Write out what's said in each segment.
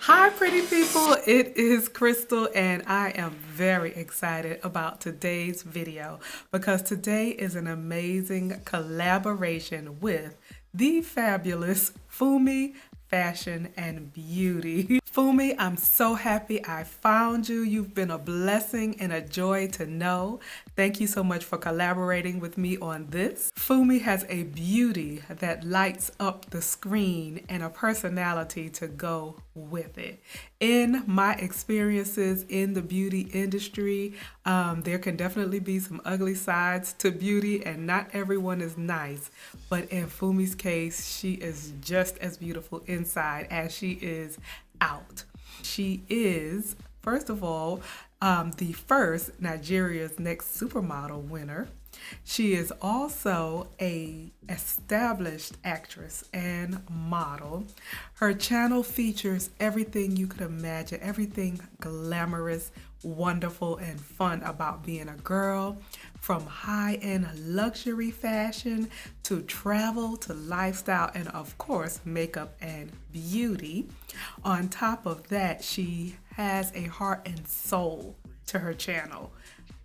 Hi pretty people, it is Crystal and I am very excited about today's video because today is an amazing collaboration with the fabulous Fumi Fashion and Beauty. Fumi, I'm so happy I found you. You've been a blessing and a joy to know. Thank you so much for collaborating with me on this. Fumi has a beauty that lights up the screen and a personality to go with it. In my experiences in the beauty industry, there can definitely be some ugly sides to beauty and not everyone is nice. But in Fumi's case, she is just as beautiful inside as she is out. She is, first of all, the first Nigeria's Next Supermodel winner. She is also a established actress and model. Her channel features everything you could imagine, everything glamorous, wonderful, and fun about being a girl, from high-end luxury fashion to travel to lifestyle and of course makeup and beauty. On top of that, she has a heart and soul to her channel.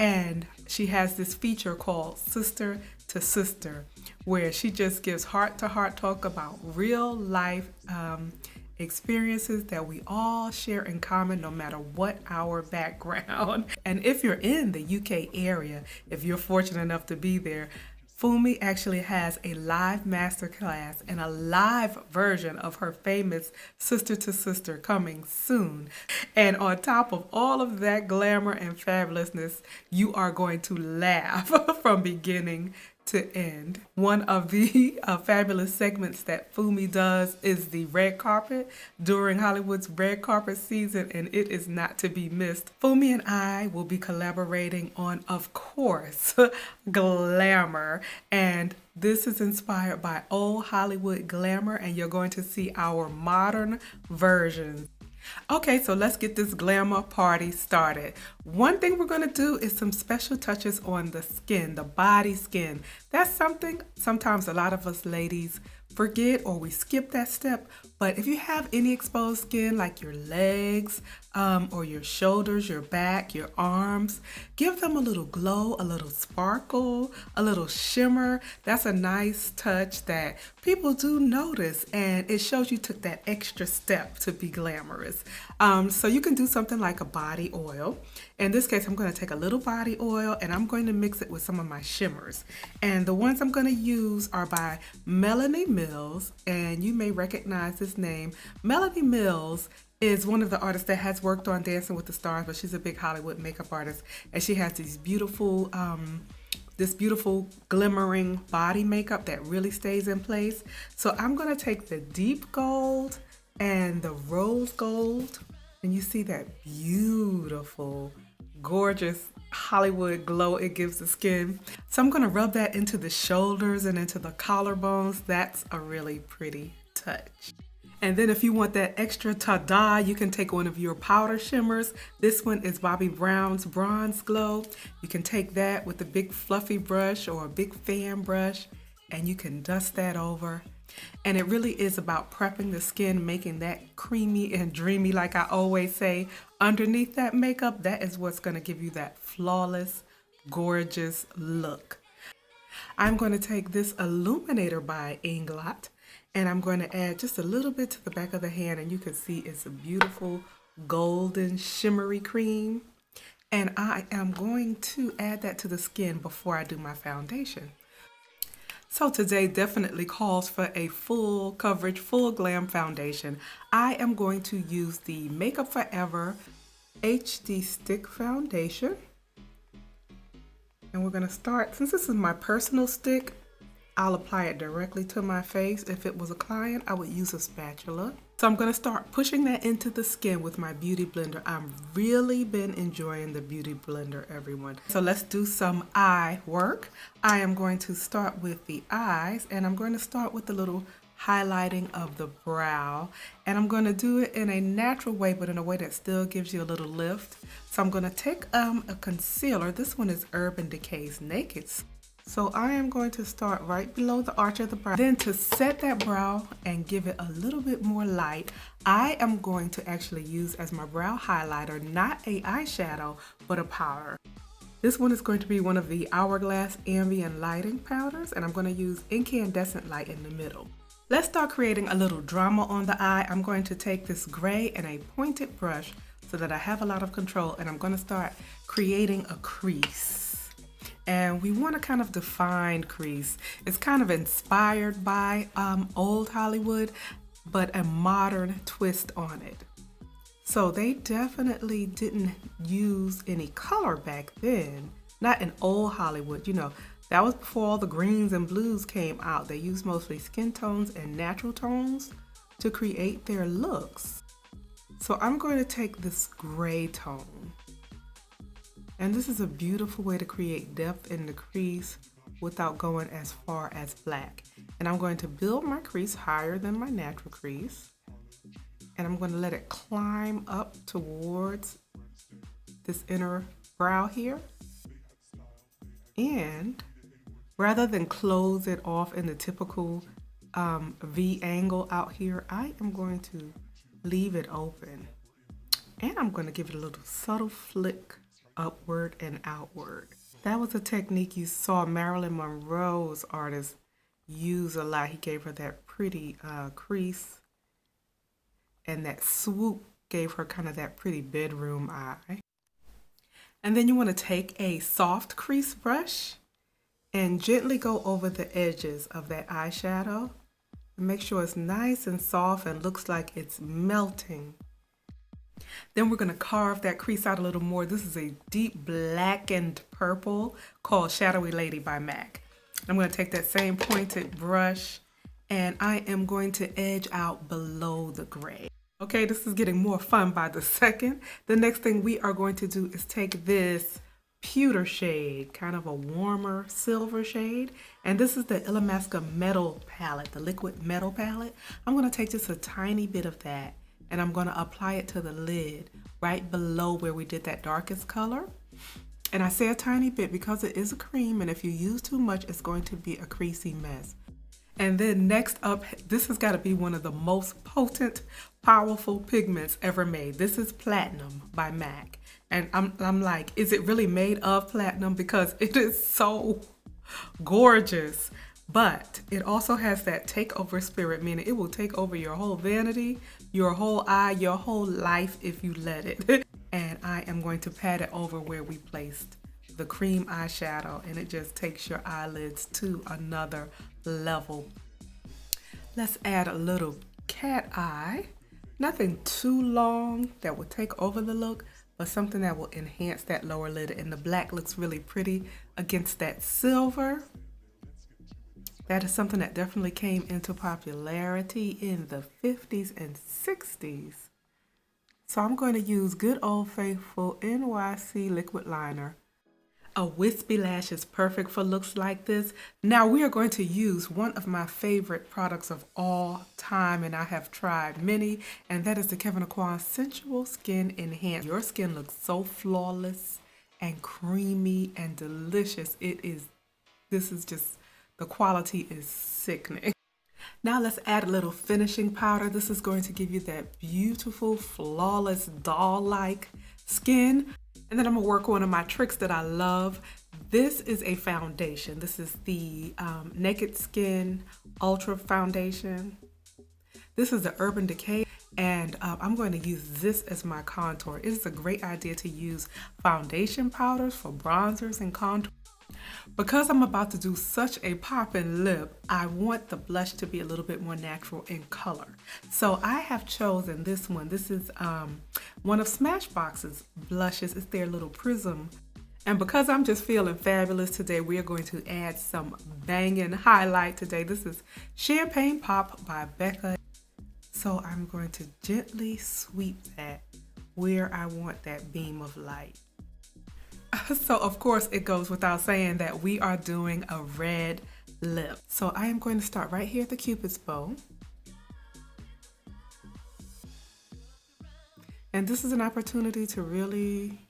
And she has this feature called Sister to Sister, where she just gives heart-to-heart talk about real life experiences that we all share in common no matter what our background. And if you're in the UK area, if you're fortunate enough to be there, Fumi actually has a live masterclass and a live version of her famous Sister to Sister coming soon. And on top of all of that glamour and fabulousness, you are going to laugh from beginning to end. One of the fabulous segments that Fumi does is the red carpet during Hollywood's red carpet season, and it is not to be missed. Fumi and I will be collaborating on, of course, Glamour, and this is inspired by old Hollywood glamour, and you're going to see our modern versions. Okay, so let's get this glamour party started. One thing we're going to do is some special touches on the skin, the body skin. That's something sometimes a lot of us ladies forget or we skip that step. But if you have any exposed skin like your legs or your shoulders, your back, your arms, give them a little glow, a little sparkle, a little shimmer. That's a nice touch that people do notice, and it shows you took that extra step to be glamorous. So you can do something like a body oil. In this case, I'm going to take a little body oil and I'm going to mix it with some of my shimmers. And the ones I'm going to use are by Melanie Mills, and you may recognize this name. Melanie Mills is one of the artists that has worked on Dancing with the Stars, but she's a big Hollywood makeup artist, and she has these beautiful this beautiful glimmering body makeup that really stays in place. So I'm going to take the deep gold and the rose gold, and you see that beautiful, gorgeous Hollywood glow it gives the skin. So I'm going to rub that into the shoulders and into the collarbones. That's a really pretty touch. And then if you want that extra ta-da, you can take one of your powder shimmers. This one is Bobbi Brown's Bronze Glow. You can take that with a big fluffy brush or a big fan brush, and you can dust that over. And it really is about prepping the skin, making that creamy and dreamy, like I always say, underneath that makeup. That is what's going to give you that flawless, gorgeous look. I'm going to take this Illuminator by Inglot, and I'm going to add just a little bit to the back of the hand, and you can see it's a beautiful golden shimmery cream. And I am going to add that to the skin before I do my foundation. So today definitely calls for a full coverage, full glam foundation. I am going to use the Makeup Forever HD Stick Foundation. And we're going to start, since this is my personal stick, I'll apply it directly to my face. If it was a client, I would use a spatula. So I'm going to start pushing that into the skin with my Beauty Blender. I've really been enjoying the Beauty Blender, everyone. So let's do some eye work. I am going to start with the eyes, and I'm going to start with the little highlighting of the brow. And I'm going to do it in a natural way, but in a way that still gives you a little lift. So I'm going to take a concealer. This one is Urban Decay's Naked So I am going to start right below the arch of the brow. Then to set that brow and give it a little bit more light, I am going to actually use as my brow highlighter, not a eyeshadow, but a powder. This one is going to be one of the Hourglass Ambient Lighting powders, and I'm going to use incandescent light in the middle. Let's start creating a little drama on the eye. I'm going to take this gray and a pointed brush so that I have a lot of control, and I'm going to start creating a crease. And we want to kind of define crease. It's kind of inspired by old Hollywood, but a modern twist on it. So they definitely didn't use any color back then. Not in old Hollywood, you know, that was before all the greens and blues came out. They used mostly skin tones and natural tones to create their looks. So I'm going to take this gray tone. And this is a beautiful way to create depth in the crease without going as far as black. And I'm going to build my crease higher than my natural crease. And I'm going to let it climb up towards this inner brow here. And rather than close it off in the typical V angle out here, I am going to leave it open. And I'm going to give it a little subtle flick upward and outward. That was a technique you saw Marilyn Monroe's artist use a lot. He gave her that pretty crease, and that swoop gave her kind of that pretty bedroom eye. And then you want to take a soft crease brush and gently go over the edges of that eyeshadow and make sure it's nice and soft and looks like it's melting. Then we're going to carve that crease out a little more. This is a deep blackened purple called Shadowy Lady by MAC. I'm going to take that same pointed brush and I am going to edge out below the gray. Okay, this is getting more fun by the second. The next thing we are going to do is take this pewter shade, kind of a warmer silver shade. And this is the Illamasqua Metal palette, the liquid metal palette. I'm going to take just a tiny bit of that and I'm going to apply it to the lid right below where we did that darkest color. And I say a tiny bit because it is a cream, and if you use too much, it's going to be a creasy mess. And then next up, this has got to be one of the most potent, powerful pigments ever made. This is Platinum by MAC. And I'm like, is it really made of platinum? Because it is so gorgeous. But it also has that takeover spirit, meaning it will take over your whole vanity, your whole eye, your whole life if you let it. And I am going to pat it over where we placed the cream eyeshadow, and it just takes your eyelids to another level. Let's add a little cat eye. Nothing too long that will take over the look, but something that will enhance that lower lid. And the black looks really pretty against that silver. That is something that definitely came into popularity in the 50s and 60s. So I'm going to use good old faithful NYC liquid liner. A wispy lash is perfect for looks like this. Now we are going to use one of my favorite products of all time, and I have tried many, and that is the Kevyn Aucoin Sensual Skin Enhance. Your skin looks so flawless and creamy and delicious. This is just, the quality is sickening. Now let's add a little finishing powder. This is going to give you that beautiful, flawless, doll-like skin. And then I'm gonna work one of my tricks that I love. This is a foundation. This is the Naked Skin Ultra Foundation. This is the Urban Decay, and I'm going to use this as my contour. It is a great idea to use foundation powders for bronzers and contour. Because I'm about to do such a poppin' lip, I want the blush to be a little bit more natural in color. So I have chosen this one. This is one of Smashbox's blushes. It's their little prism. And because I'm just feeling fabulous today, we are going to add some banging highlight today. This is Champagne Pop by Becca. So I'm going to gently sweep that where I want that beam of light. So of course it goes without saying that we are doing a red lip. So I am going to start right here at the Cupid's bow. And this is an opportunity to really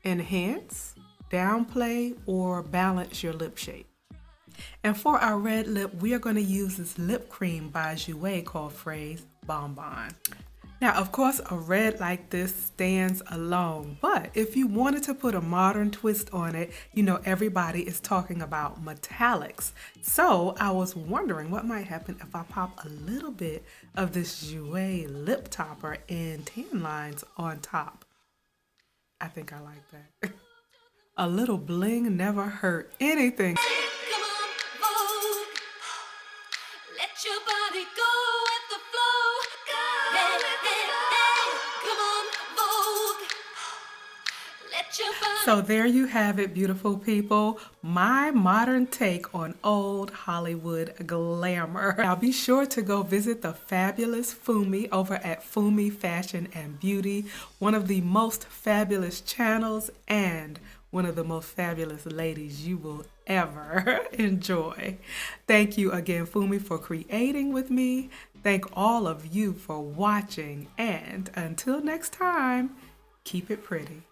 enhance, downplay, or balance your lip shape. And for our red lip, we are going to use this lip cream by Jouer called Fraise Bonbon. Now, of course, a red like this stands alone, but if you wanted to put a modern twist on it, you know everybody is talking about metallics. So I was wondering what might happen if I pop a little bit of this Jouer lip topper and tan lines on top. I think I like that. A little bling never hurt anything. Come on, Vogue. Let your body go with the flow. Hey, hey, hey. Come on, Vogue. Let your body. So there you have it, beautiful people. My modern take on old Hollywood glamour. Now be sure to go visit the Fabulous Fumi over at Fumi Fashion and Beauty, one of the most fabulous channels and one of the most fabulous ladies you will ever enjoy. Thank you again, Fumi, for creating with me. Thank all of you for watching. And until next time, keep it pretty.